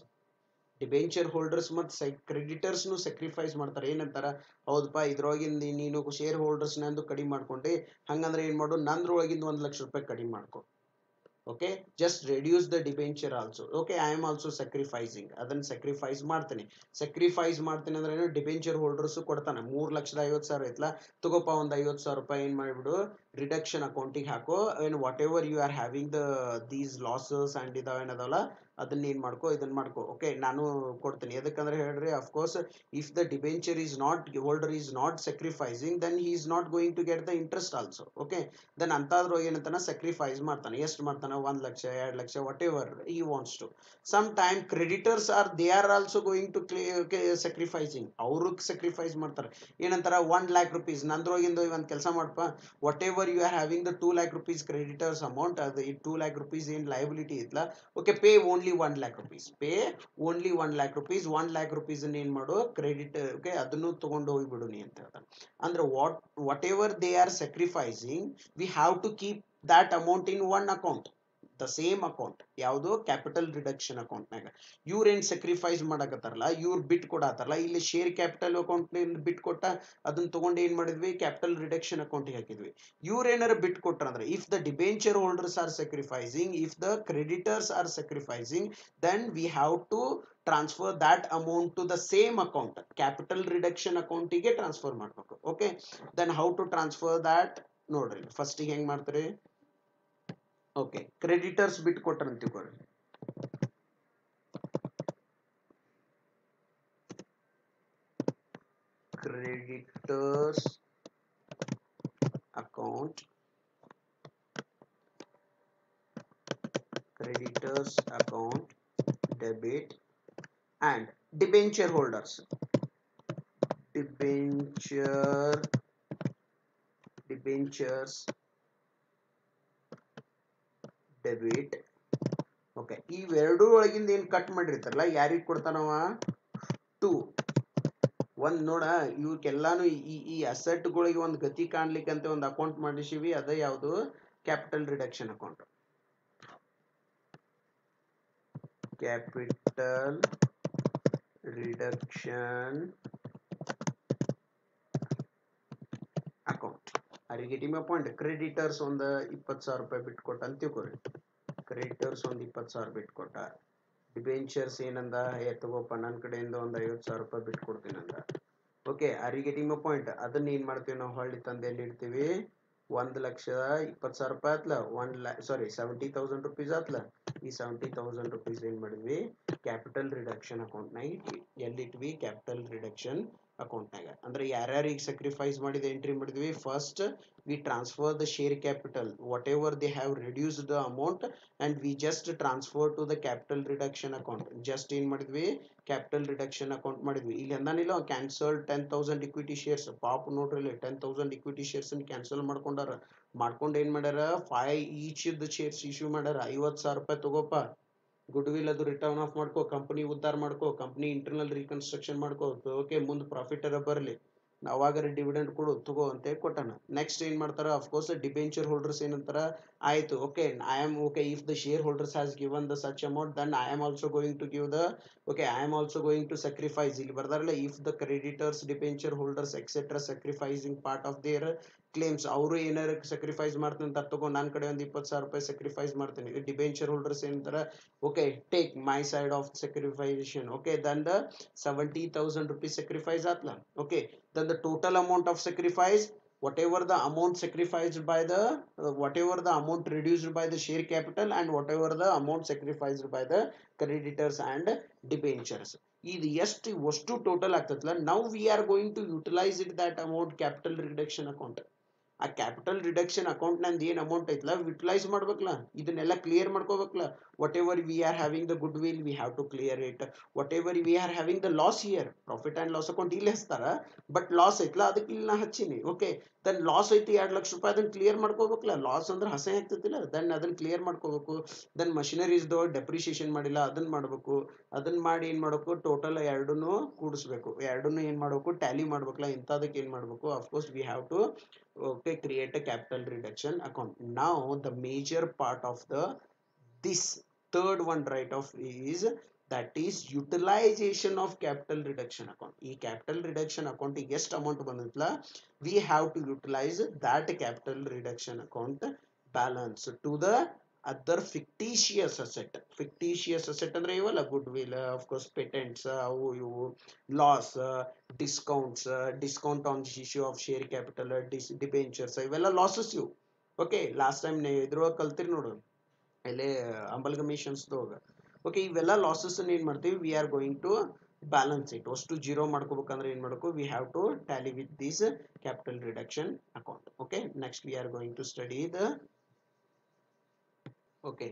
Debenture holders ಮತ್ತು ಕ್ರೆಡಿಟರ್ಸ್ನು sacrifice ಮಾಡ್ತಾರೆ. ಏನಂತಾರ, ಹೌದಪ್ಪ ಇದ್ರೊಳಗಿಂದ ನೀನು ಶೇರ್ ಹೋಲ್ಡರ್ಸ್ ನಂದು ಕಡಿಮೆ ಮಾಡ್ಕೊಂಡೆ, ಹಂಗಂದ್ರೆ ಏನು ಮಾಡು, ನಂದ್ರೊಳಗಿಂದ 1,00,000 ಕಡಿಮೆ ಮಾಡ್ಕೊ. Okay, just reduce the debenture also. Okay, I am also sacrificing, ಅದನ್ನು ಸ್ಯಾಕ್ರಿಫೈಸ್ ಮಾಡ್ತೀನಿ ಅಂದ್ರೆ ಏನು, ಡಿಬೆಂಚರ್ ಹೋಲ್ಡರ್ಸು ಕೊಡ್ತಾನೆ. 3,50,000 ಐತ್ಲಾ, ತಗೋಪ ಒಂದು 50,000 ರೂಪಾಯಿ ಏನು ಮಾಡಿಬಿಡು, ರಿಡಕ್ಷನ್ ಅಕೌಂಟಿಗೆ ಹಾಕೋ. ಏನು whatever you are having these losses and ಇದಾವೇನದಲ್ಲ, ಅದನ್ನ ಏನು ಮಾಡ್ಕೋ, ಇದನ್ನ ಮಾಡ್ಕೋ. ಓಕೆ, ನಾನು ಕೊಡ್ತೀನಿ. ಎದಕ್ಕಂದ್ರೆ ಹೇಳ್ರಿ, of course if the debenture is not, holder is not sacrificing, then he is not going to get the interest also. Okay, then ಅಂತಾದ್ರೂ ಏನಂತಾನ, ಸ್ಯಾಕ್ರಿಫೈಸ್ ಮಾಡ್ತಾನೆ. ಎಷ್ಟು ಮಾಡ್ತಾನೆ, 1,00,000, 2,00,000, whatever he wants to. Sometime creditors they are also going to sacrificing, ಅವರು sacrifice ಮಾಡ್ತಾರೆ. ಏನಂತಾರ, 1,00,000 rupees ನಂದ್ರೊಳಗಿಂದ ಒಂದು ಕೆಲಸ ಮಾಡಪ್ಪ, whatever you are having the 2,00,000 rupees creditors amount, ಅದು 2,00,000 rupees ಏನು ಲಯಬಿಲಿಟಿ ಇತ್ತಲ್ಲ, okay, pay only 1,00,000 rupees, pay only 1,00,000 rupees. 1,00,000 rupees ಏನು ಮಾಡು, ಕ್ರೆಡಿಟ್, ಓಕೆ, ಅದನ್ನು ತಗೊಂಡು ಹೋಗ್ಬಿಡು ನೀ ಅಂತ ಹೇಳ್ತಾರೆ. ಅಂದ್ರೆ whatever they are sacrificing, we have to keep that amount in one account, the same account. ಯಾವುದು, ಕ್ಯಾಪಿಟಲ್ ರಿಡಕ್ಷನ್ ಅಕೌಂಟ್ನಾಗ. ಇವ್ರೇನು ಸ್ಯಾಕ್ರಿಫೈಸ್ ಮಾಡಕತ್ತಾರಲ್ಲ, ಇವ್ರು ಬಿಟ್ ಕೊಡತ್ತಾರಲ್ಲ, ಇಲ್ಲಿ ಶೇರ್ ಕ್ಯಾಪಿಟಲ್ ಅಕೌಂಟ್ ಬಿಟ್ ಕೊಟ್ಟ, ಅದನ್ನ ತಗೊಂಡು ಏನು ಮಾಡಿದ್ವಿ, ಕ್ಯಾಪಿಟಲ್ ರಿಡಕ್ಷನ್ ಅಕೌಂಟಿಗೆ ಹಾಕಿದ್ವಿ. ಇವ್ರೇನಾರು ಬಿಟ್ ಕೊಟ್ರಂದ್ರೆ, if the debenture holders are sacrificing, if the creditors are sacrificing, then we have to transfer that amount to the same account, capital reduction ಅಕೌಂಟಿಗೆ ಟ್ರಾನ್ಸ್ಫರ್ ಮಾಡಬೇಕು. Okay, then how to transfer that ನೋಡ್ರಿ. ಫಸ್ಟಿಗೆ ಹೆಂಗ್ ಮಾಡ್ತಾರೆ, okay, creditors ಬಿಟ್ಟು ಕೊಟ್ರ ಅಂತೀವಿ. Creditors account, debit, and debenture holders, debentures debit. Okay, ಇವೆರಡೂ ಒಳಗಿಂದ ಏನು ಕಟ್ ಮಾಡಿರ್ತಾರಲ್ಲ, ಯಾರಿಗೆ ಕೊಡ್ತಾನವ, 2. ಒಂದು ನೋಡ, ಇವಕ್ಕೆಲ್ಲಾನು ಈ ಅಸೆಟ್ಗಳಿಗೆ ಒಂದು ಗತಿ ಕಾಣ್ಲಿಕ್ಕಂತ ಒಂದು ಅಕೌಂಟ್ ಮಾಡಿಸಿವಿ, ಅದೇ ಯಾವುದು, capital reduction account. Capital reduction account. Are you getting my point? Creditors ಒಂದು 20,000 ರೂಪಾಯಿ ಬಿಟ್ಕೊಟ್ಟ ಅಂತ ತಿಳ್ಕೊರಿ. ಕ್ರೆಡಿಟರ್ಸ್ ಒಂದು 20,000 ಬಿಟ್ಕೊಟ್ಟ. ಡಿಬೆಂಚರ್ಸ್ ಏನಂದ, ತಗೋಪ್ಪ ನನ್ನ ಕಡೆಯಿಂದ ಒಂದು 50,000 ರೂಪಾಯಿ ಬಿಟ್ಕೊಡ್ತೀನಿ ಅಂದ. Okay, are you getting my point? ಅದನ್ನ ಏನ್ ಮಾಡ್ತೀವಿ ನಾವು, ಹೊಳ್ಳಿ ತಂದೆ ಎಲ್ಲಿ ಇಡ್ತೀವಿ, 1,20,000 ರೂಪಾಯಿ ಆತ್ಲ, 70,000 ರುಪೀಸ್ ಆತ್ಲ. ಈ 70,000 ರುಪೀಸ್ ಏನ್ ಮಾಡಿದ್ವಿ, ಕ್ಯಾಪಿಟಲ್ ರಿಡಕ್ಷನ್ ಅಕೌಂಟ್ ನಾಗ ಇಟ್ವಿ. ಎಲ್ಲಿಟ್ವಿ? ಕ್ಯಾಪಿಟಲ್ ರಿಡಕ್ಷನ್ ಅಕೌಂಟ್ ನಾಗ. ಅಂದ್ರೆ ಯಾರ್ಯಾರಿಗೆ ಸಕ್ರಿಫೈಸ್ ಮಾಡಿದ ಎಂಟ್ರಿ ಮಾಡಿದ್ವಿ. First we transfer the share capital, whatever they have reduced the amount and we just transfer to the capital reduction account. Just ಏನ್ ಮಾಡಿದ್ವಿ, ಕ್ಯಾಪಿಟಲ್ ರಿಡಕ್ಷನ್ ಅಕೌಂಟ್ ಮಾಡಿದ್ವಿ. ಇಲ್ಲಿ ಅಂದಾನಿಲ್ಲ cancel 10,000 equity shares. ಪಾಪ ನೋಡ್ರಿ, 10,000 equity shares cancel ಮಾಡ್ಕೊಂಡಾರ. ಮಾಡ್ಕೊಂಡು ಏನ್ ಮಾಡ್ಯಾರ, 5 each shares issue ಮಾಡ್ಯಾರ. 50,000 ರೂಪಾಯಿ ತಗೋಪ, ಗುಡ್ ವಿಲ್ ಅದು ರಿಟರ್ನ್ ಆಫ್ ಮಾಡ್ಕೋ, ಕಂಪನಿ ಉದ್ಧಾರ ಮಾಡ್ಕೋ, ಕಂಪನಿ ಇಂಟರ್ನಲ್ ರೀಕನ್ಸ್ಟ್ರಕ್ಷನ್ ಮಾಡ್ಕೋ. ಓಕೆ, ಮುಂದೆ ಪ್ರಾಫಿಟ್ ಅರ ಬರಲಿ, ಅವಾಗಾರ ಡಿವಿಡೆಂಡ್ ಕೊಡು, ತಗೋ ಅಂತ ಕೊಟ್ಟಾನ. ನೆಕ್ಸ್ಟ್ ಏನ್ ಮಾಡ್ತಾರ, ಅಫ್ಕೋರ್ಸ್ ಡಿಬೆಂಚರ್ ಹೋಲ್ಡರ್ಸ್ ಏನಂತಾರ, ಆಯ್ತು okay I am okay, if the share holders has given the such amount then I am also going to give the, okay I am also going to sacrifice. ಇಲ್ಲಿ ಬರ್ದಾರಲ್ಲ, if the creditors debenture holders etcetera sacrificing part of their claims. ಅವರು ಏನಾರ sacrifice ಮಾಡ್ತೀನಿ ಅಂತ ತಗೋ, ನನ್ನ ಕಡೆ ಒಂದು 20,000 ರೂಪಾಯಿ ಸಕ್ರಿಫೈಸ್ ಮಾಡ್ತೀನಿ. ಡಿಬೆಂಚರ್ ಹೋಲ್ಡರ್ಸ್ ಏನಂತಾರ, okay, take my side of sacrification. Okay, then the 70,000 rupees sacrifice atla. Okay, then the total amount of sacrifice, whatever the amount sacrificed by the whatever the amount reduced by the share capital and whatever the amount sacrificed by the creditors and debentures, ಇದು ಎಷ್ಟು total ಆಗ್ತದಲ್ಲ, now we are going to utilize it, that amount capital reduction account. ಆ capital reduction account ನಂದು ಏನ್ amount ಐತಲ್ಲ, utilise ಮಾಡ್ಬೇಕಲ್ಲ, ಇದನ್ನೆಲ್ಲ clear ಮಾಡ್ಕೋಬೇಕಲ್ಲ. Whatever we are having the goodwill, we have to clear it. Whatever we are having the loss here, profit and loss account ಇಲ್ಲಿ ಹಚ್ತಾರ, but loss ಐತಲ್ಲ ಅದಕ್ಕೆ ಇಲ್ಲಿ ನಾ ಹಚ್ಚಿನಿ. ಓಕೆ, ದೆನ್ ಲಾಸ್ ಐತಿ 2,00,000 ರೂಪಾಯಿ, ಅದನ್ನ ಕ್ಲಿಯರ್ ಮಾಡ್ಕೋಬೇಕಲ್ಲ. ಲಾಸ್ ಅಂದ್ರೆ ಹಸೆ ಆಗ್ತೈತಿಲ್ಲ, ದೆನ್ ಅದನ್ನ ಕ್ಲಿಯರ್ ಮಾಡ್ಕೋಬೇಕು. ದೆನ್ ಮಷಿನರೀಸ್ ಡೆಪ್ರಿಸಿಯೇಷನ್ ಮಾಡಿಲ್ಲ, ಅದನ್ನ ಮಾಡ್ಬೇಕು. ಅದನ್ನ ಮಾಡಿ ಏನ್ ಮಾಡ್ಬೇಕು, ಟೋಟಲ್ ಎರಡನ್ನೂ ಕೂಡಿಸ್ಬೇಕು, ಎರಡನ್ನೂ ಏನ್ ಮಾಡ್ಬೇಕು, ಟ್ಯಾಲಿ ಮಾಡ್ಬೇಕಲ್ಲ. ಇಂಥದಕ್ಕೆ ಏನ್ ಮಾಡ್ಬೇಕು, of course we have to, okay, create a capital reduction account. Now the major part of the this third one right of is, that is utilization of capital reduction account. ಈ capital reduction account ಗೆ ಎಷ್ಟು amount ಬಂದಿತ್ತಲ್ಲ, we have to utilize that capital reduction account balance to the other fictitious asset. fictitious asset ಅಂದ್ರೆ ಇವಲ್ಲ, goodwill, of course patents, ಅವು ಇವು, loss, discounts, discount on issue of share capital, debentures, ಇವೆಲ್ಲ losses ಇವು. ಓಕೆ, last time ನೀವು ಇದ್ರೊಳಗೆ ಕಲ್ತಿರಿ ನೋಡು, ಇಲ್ಲೇ ಅಂಬಲ್ಗಮೇಷನ್ಸ್ ಹೋಗ. ಓಕೆ, ಇವೆಲ್ಲ ಲಾಸಸ್ ಏನ್ ಮಾಡ್ತೀವಿ, we are going to balance it. ಅಷ್ಟು ಜೀರೋ ಮಾಡ್ಕೋಬೇಕಂದ್ರೆ ಏನ್ ಮಾಡಬೇಕು, we have to tally with this capital reduction account. Okay, next we are going to study the, okay,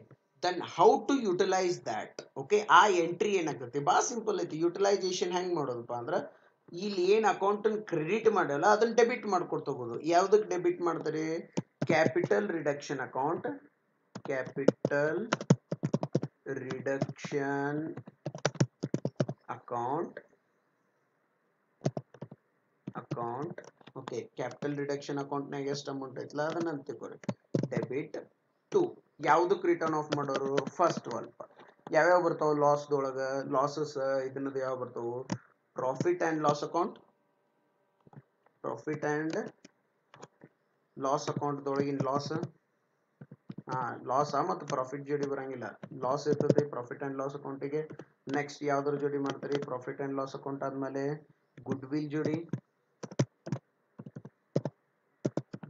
then how to utilize that. ಓಕೆ, ಆ entry ಏನಾಗ್ತೈತಿ, ಬಾ simple ಐತಿ. Utilisation ಹೆಂಗ್ ಮಾಡೋದಪ್ಪ ಅಂದ್ರೆ, ಇಲ್ಲಿ ಏನ್ ಅಕೌಂಟ್ ಕ್ರೆಡಿಟ್ ಮಾಡಲ್ಲ ಅದನ್ನ ಡೆಬಿಟ್ ಮಾಡ್ಕೊಡ್ತೋಗೋದು. ಯಾವ್ದಕ್ಕೆ ಡೆಬಿಟ್ ಮಾಡ್ತಾರೆ, capital reduction account, capital reduction account okay, capital reduction account ನಾಗ ಎಷ್ಟು ಅಮೌಂಟ್ ಐತಲ್ಲ ಅದನ್ನ ಅಂತಿಕೋರಿ, ಡೆಬಿಟ್ ಟು ಯಾವ್ದಕ್ಕೆ ರಿಟರ್ನ್ ಆಫ್ ಮಾಡೋರು, ಫಸ್ಟ್ ಸ್ವಲ್ಪ ಯಾವ್ಯಾವ ಬರ್ತಾವ ಲಾಸ್ದೊಳಗ, ಲಾಸಸ್ ಇದನ್ನದು ಯಾವ ಬರ್ತಾವು, profit and loss account, profit and loss account ದೊಳಗಿನ ಲಾಸ್, ಲಾಸ್ ಮತ್ತು ಪ್ರಾಫಿಟ್ ಜೋಡಿ ಬರಂಗಿಲ್ಲ, ಲಾಸ್ ಇರ್ತದೆ ಪ್ರಾಫಿಟ್ ಅಂಡ್ ಲಾಸ್ ಅಕೌಂಟಿಗೆ. ನೆಕ್ಸ್ಟ್ ಯಾವ್ದ್ರ ಜೋಡಿ ಮಾಡ್ತಾರೆ, ಪ್ರಾಫಿಟ್ ಅಂಡ್ ಲಾಸ್ ಅಕೌಂಟ್ ಆದ್ಮೇಲೆ ಗುಡ್ ವಿಲ್ ಜೋಡಿ,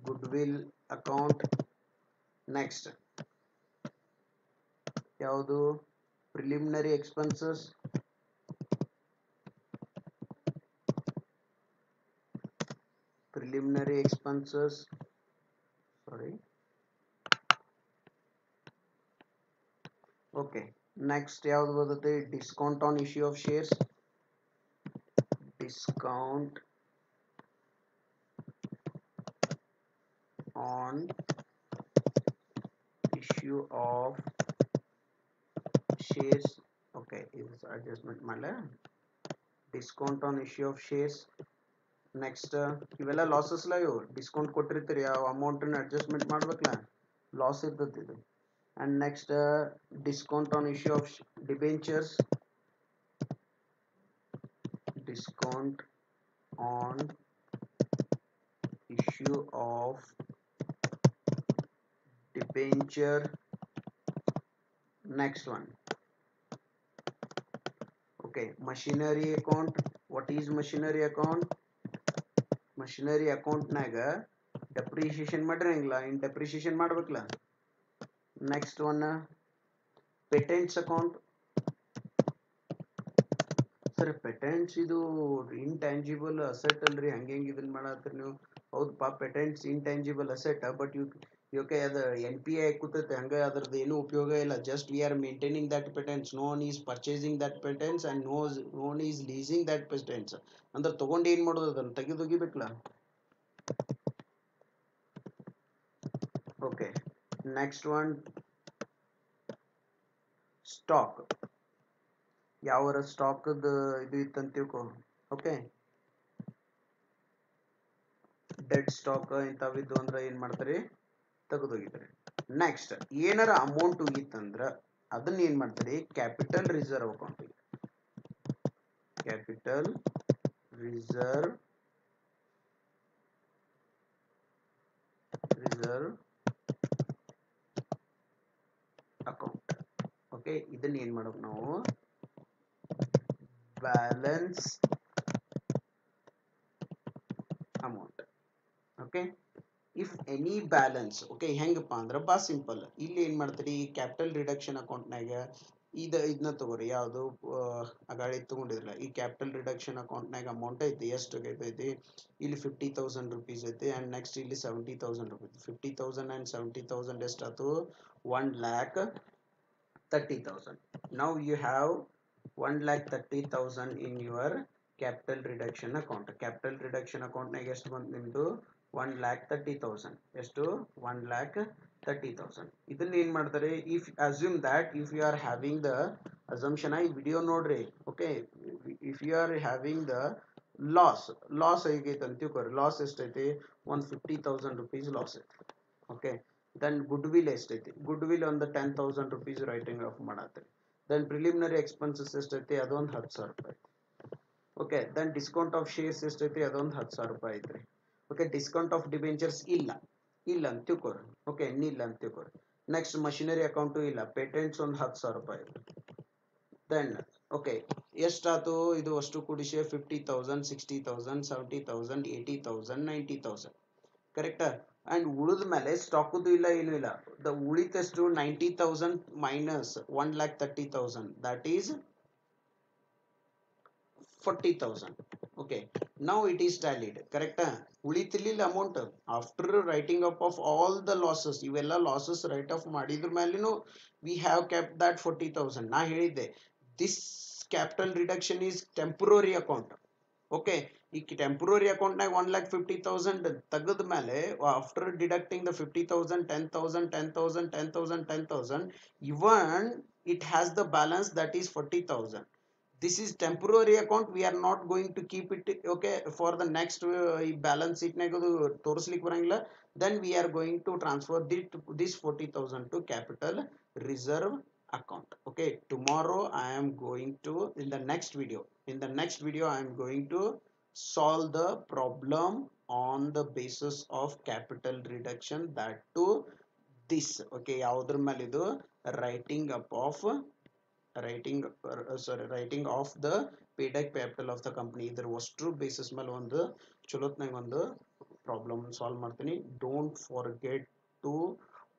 ಗುಡ್ ವಿಲ್ ಅಕೌಂಟ್. ನೆಕ್ಸ್ಟ್ ಯಾವುದು, preliminary expenses, preliminary expenses, sorry, okay. Next ಯಾವುದು ಬರುತ್ತೆ, discount on issue of shares, discount on issue of shares. Okay, ಇದು ಅಡ್ಜಸ್ಟ್ಮೆಂಟ್ ಮಾಡಲ, discount on issue of shares. Next ಇವೆಲ್ಲ losses ಲ, ಇವು discount ಕೊಟ್ಟಿರ್ತೀರಿ, ಯಾವ amount adjustment ಮಾಡ್ಬೇಕಲ್ಲ, ಲಾಸ್ ಇರ್ತದೆ ಇದು. and next discount on issue of debentures, discount on issue of debenture. Next one, okay, machinery account. What is machinery account? Machinery account ನಾಗ depreciation ಮಾಡಿರಂಗಿಲ್ಲ, in depreciation ಮಾಡ್ಬೇಕಲ್ಲ. Next one, patents account. Sir patents ಇದು intangible asset ಅಲ್ರಿ, ಹಂಗೆ ಹೆಂಗೆ ಇದನ್ನ ಮಾಡತ್ತೀರಿ ನೀವು? ಹೌದಪ್ಪ, patents intangible asset, but ಇವಕ್ಕೆ ಅದು ಎನ್ ಪಿ ಐ ಕೂತೈತೆ, ಹಂಗೆ ಅದ್ರದ್ದು ಏನು ಉಪಯೋಗ ಇಲ್ಲ. Just we are maintaining that patents, no one is purchasing that patents and no one is leasing that patents. ಅಂದ್ರೆ ತಗೊಂಡು ಏನು ಮಾಡೋದು, ಅದನ್ನು ತೆಗೆದೊಗಿಬೇಕಲ್ಲ. Okay, next one stock. ಯಾವ ಸ್ಟಾಕ್ ಇದು ಇತ್ತಂತ ತಿಳ್ಕೊ. ಓಕೆ, ಡೆಡ್ ಸ್ಟಾಕ್ ಇಂಥವಿದ್ದು ಅಂದ್ರೆ ಏನ್ ಮಾಡ್ತಾರೆ, ತೆಗೆದೋಗಿದ್ದಾರೆ. ನೆಕ್ಸ್ಟ್ ಏನಾರ ಅಮೌಂಟ್ ಹೋಗಿತ್ತಂದ್ರ ಅದನ್ನ ಏನ್ ಮಾಡ್ತಾರೆ, capital reserve account. Capital reserve account. Okay, ಇದನ್ನ ಏನ್ ಮಾಡ್ಬೇಕು ನಾವು, balance amount. Okay, if any balance. Okay, ಹೆಂಗಪ್ಪ ಅಂದ್ರೆ ಬಾ ಸಿಂಪಲ್. ಇಲ್ಲಿ ಏನ್ ಮಾಡ್ತೀರಿ, ಕ್ಯಾಪಿಟಲ್ ರಿಡಕ್ಷನ್ ಅಕೌಂಟ್ನಾಗ ಇದನ್ನ ತಗೋರಿ. ಯಾವುದು ಅಗಾಡಿ ತಗೊಂಡಿದ್ರಲ್ಲ, ಈ ಕ್ಯಾಪಿಟಲ್ ರಿಡಕ್ಷನ್ ಅಕೌಂಟ್ನಾಗ ಅಮೌಂಟ್ ಐತಿ, ಎಷ್ಟು ಐತಿ ಇಲ್ಲಿ 50,000 rupees ಐತಿ. ಅಂಡ್ ನೆಕ್ಸ್ಟ್ ಇಲ್ಲಿ 70,000 rupees. 50,000 and 70,000 ಎಷ್ಟಾಯ್ತು, 1,30,000. Now you have 1,30,000 in your capital reduction account. Capital reduction account ನಾಗ ಎಷ್ಟು ಬಂತು ನಿಮ್ದು, 1,30,000. ಎಷ್ಟು, 1,30,000. ಇದನ್ನ ಏನ್ ಮಾಡ್ತಾರೆ, if assume that if you are having the assumption, ಈ ವಿಡಿಯೋ ನೋಡ್ರಿ. Okay, if you are having the loss ಹೇಗೈತೆ ಅಂತ ತಿಳ್ಕೊರಿ. ಲಾಸ್ ಎಷ್ಟೈತಿ, 150,000 rupees ಲಾಸ್ ಐತಿ. ಓಕೆ, ದೆನ್ ಗುಡ್ ವಿಲ್ ಎಷ್ಟೈತಿ, ಗುಡ್ ವಿಲ್ ಒಂದು 10,000 rupees ರೈಟಿಂಗ್ ಆಫ್ ಮಾಡತ್ತೀರಿ. ದೆನ್ ಪ್ರಿಲಿಮಿನರಿ ಎಕ್ಸ್ಪೆನ್ಸಸ್ ಎಷ್ಟೈತಿ, ಅದೊಂದು 10,000 ರೂಪಾಯಿ. Okay, then discount of shares ಎಷ್ಟೈತಿ, ಅದೊಂದು 10,000 ರೂಪಾಯಿ ಐತ್ರಿ. ಓಕೆ, ಡಿಸ್ಕೌಂಟ್ ಆಫ್ ಡಿಬೆಂಚರ್ಸ್ ಇಲ್ಲ ಅಂತ ತಿಳ್ಕೊರಿ. ಓಕೆ, ಇಲ್ಲ ಅಂತ ತಿಳ್ಕೊರಿ. ನೆಕ್ಸ್ಟ್ ಮಷಿನರಿ ಅಕೌಂಟು ಇಲ್ಲ. ಪೇಟೆಂಟ್ಸ್ ಒಂದು 10,000 ರೂಪಾಯಿ. ದೆನ್ ಓಕೆ, ಎಷ್ಟಾತು ಇದು ಅಷ್ಟು ಕೂಡಿಸಿ 50,000, 60,000, 70,000, 80,000, 90,000. ಕರೆಕ್ಟಾ? ಅಂಡ್ ಉಳಿದ ಮೇಲೆ ಸ್ಟಾಕುದು ಇಲ್ಲ, ಏನು ಇಲ್ಲ. ದ ಉಳಿತಷ್ಟು 90,000 minus 1,30,000, that is 40,000. Okay, now it is tallied. Correct? ಉಳಿತಿರ್ಲಿಲ್ಲ amount after writing up of all the losses. ಇವೆಲ್ಲ ಲಾಸಸ್ ರೈಟ್ ಆಫ್ ಮಾಡಿದ್ರ ಮೇಲೂ ವಿ ಹ್ಯಾವ್ ಕೆಪ್ಟ್ ದಟ್ 40,000. ನಾ ಹೇಳಿದ್ದೆ, this capital reduction is temporary account. Okay, ಈ temporary ಅಕೌಂಟ್ನಾಗ 1,50,000 ತೆಗೆದ ಮೇಲೆ after deducting the 50,000, 10,000, 10,000, 10,000, 10,000, even it has the balance that is 40,000. This is temporary account. We are not going to keep it. Okay, for the next balance sheet naga ತೋರಿಸ್ಲಿಕ್ಕೆ ಬರಂಗಿಲ್ಲ. Then we are going to transfer this 40,000 to capital reserve account. Okay, tomorrow I am going to, in the next video I am going to solve the problem on the basis of capital reduction, that to this. Okay, ಯಾವುದ್ರ ಮೇಲೆ ಇದು writing of the paid capital of the company. ಇದರ ಅಷ್ಟು basis ಮೇಲೆ ಒಂದು ಚಲೋತ್ನಾಗ ಒಂದು problem solve ಮಾಡ್ತೀನಿ. Don't forget to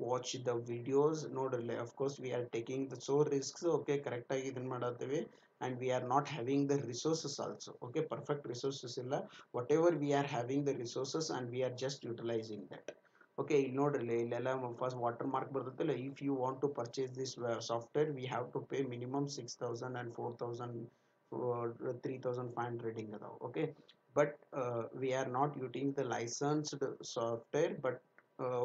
watch the videos. ನೋಡ್ರಲ್ಲ, of course we are taking the so risks. Okay, ಕರೆಕ್ಟಾಗಿ ಇದನ್ನ ಮಾಡತ್ತೀವಿ. and we are not having the resources also. Okay, perfect resources illa, whatever we are having the resources and we are just utilizing that. Okay, ನೋಡ್ರಿ ಇಲ್ಲೆಲ್ಲ first watermark ಬರ್ತೈತಲ್ಲ. If you want to purchase this software, we have to pay minimum 6,000 and 4,000, 3,500 ಹಿಂಗ ಅದಾವ. Okay, but we are not using the licensed software, but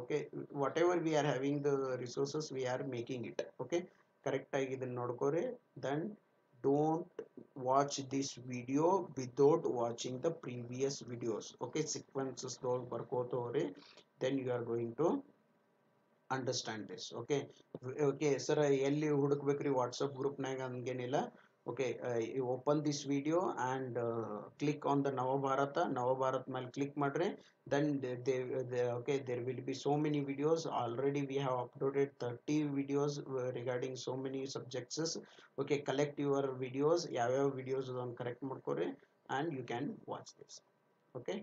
okay, whatever we are having the resources we are making it. Okay, ಕರೆಕ್ಟಾಗಿ ಇದನ್ನ ನೋಡ್ಕೋರಿ. Then don't watch this video without watching the previous videos. Okay, sequences those barkotore, then you are going to understand this. Okay, okay sir, ಎಲ್ಲಿ ಹುಡುಕ್ಬೇಕ್ರಿ WhatsApp group ನಾಗ? ಹಂಗೇನಿಲ್ಲ. Okay, you open this video and click on the Navabharat ಮೇಲೆ click ಮಾಡ್ರೆ then okay, there will be so many videos. Already we have uploaded 30 videos regarding so many subjects. Okay, collect your videos, ಯಾವ videos ಅದನ್ನು correct ಮಾಡ್ಕೊರಿ and you can watch this. Okay.